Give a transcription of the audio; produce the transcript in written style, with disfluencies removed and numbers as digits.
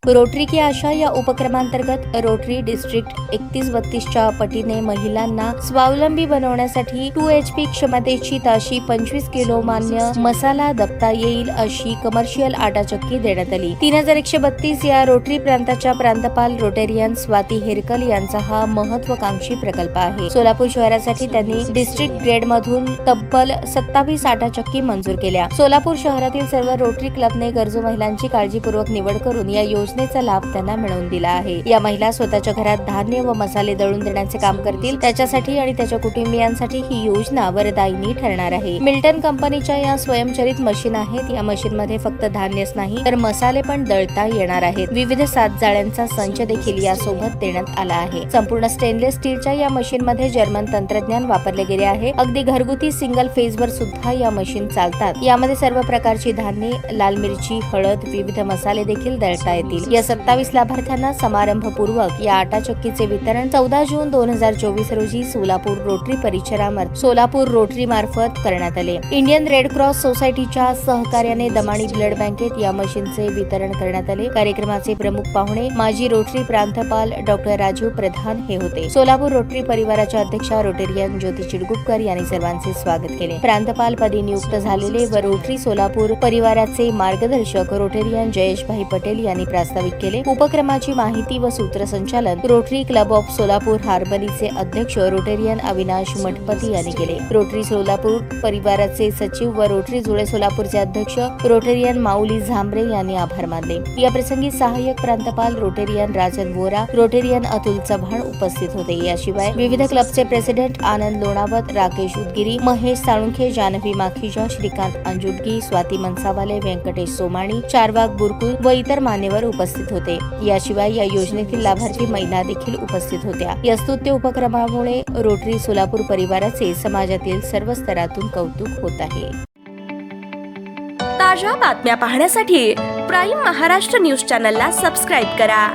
Rotary की आशा या उपक्रमांतर्गत रोटरी डिस्ट्रिक्ट 31-32च्या पटीने महिलांना स्वावलंबी बनवण्यासाठी 2 HP क्षमतेची ताशी 25 किलो मान्य मसाला दबता येईल अशी कमर्शियल आटा चक्की देण्यात आली. 3132 या रोटरी प्रांताच्या प्रांतपाल रोटेरियन स्वाती हेरकल यांचा हा महत्वाकांक्षी प्रकल्प आहे. सोलापूर शहरासाठी त्यांनी डिस्ट्रिक्ट ग्रेड मधून तब्बल 27 आटा चक्की मंजूर केल्या. सोलापूर शहरातील सर्व रोटरी क्लबने गरजू महिलांची काळजीपूर्वक निवड करून या योजनेचा लाभ त्यांना मिळवून दिला आहे. या महिला स्वतःच्या घरात धान्य व मसाले दळून देण्याचे काम करतील. त्याच्यासाठी आणि त्याच्या कुटुंबियांसाठी ही योजना वरदायिनी ठरणार आहे. मिल्टन कंपनीच्या या स्वयंचलित मशीन आहेत. या मशीन मध्ये फक्त धान्यच नाही तर मसाले पण दळता येणार आहेत. विविध 7 जाळ्यांचा संच देखील यासोबत देण्यात आला आहे. संपूर्ण स्टेनलेस स्टीलच्या या मशीन मध्ये जर्मन तंत्रज्ञान वापरले गेले आहे. अगदी घरगुती सिंगल फेज वर सुद्धा या मशीन चालतात. यामध्ये सर्व प्रकारची धान्ये, लाल मिरची, हळद, विविध मसाले देखील दळता येतील. या 27 लाभार्थ्यांना समारंभपूर्वक या आटा चक्कीचे वितरण 14 जून 2024 रोजी सोलापूर रोटरी मार्फत करण्यात आले. इंडियन रेड क्रॉस सोसायटीच्या सहकार्याने दमाणी ब्लड बँकेत या मशीनचे वितरण करण्यात आले. कार्यक्रमाचे प्रमुख पाहुणे माजी रोटरी प्रांतपाल डॉक्टर राजीव प्रधान हे होते. सोलापूर रोटरी परिवाराच्या अध्यक्षा रोटेरियन ज्योती चिडगुपकर यांनी सर्वांचे स्वागत केले. प्रांतपाल पदी नियुक्त झालेले व रोटरी सोलापूर परिवाराचे मार्गदर्शक रोटेरियन जयेशभाई पटेल यांनी प्रास्ताविक केले. उपक्रमाची माहिती व सूत्रसंचालन रोटरी क्लब ऑफ सोलापूर हार्बरीचे अध्यक्ष रोटेरियन अविनाश मठपती यांनी केले. रोटरी सोलापूर परिवाराचे सचिव व रोटरी जुळे सोलापूरचे अध्यक्ष रोटेरियन माऊली झांबरे यांनी आभार मानले. या प्रसंगी सहाय्यक प्रांतपाल रोटेरियन राजन वोरा, रोटेरियन अतुल चव्हाण उपस्थित होते. याशिवाय विविध क्लबचे प्रेसिडेंट आनंद लोणावत, राकेश उदगिरी, महेश साळुंखे, जानवी माखीजा, श्रीकांत अंजुटगी, स्वाती मनसावाले, व्यंकटेश सोमाणी, चारवाग बुरकुल व इतर मान्यवर उपस्थित होते. याशिवाय या योजनेतील लाभार्थी महिला देखील उपस्थित होत्या. या स्तुत्य उपक्रमामुळे रोटरी सोलापूर परिवाराचे समाजातील सर्व स्तरातून कौतुक होत आहे. ताज्या बातम्या पाहण्यासाठी प्राईम महाराष्ट्र न्यूज चॅनलला सबस्क्राईब करा.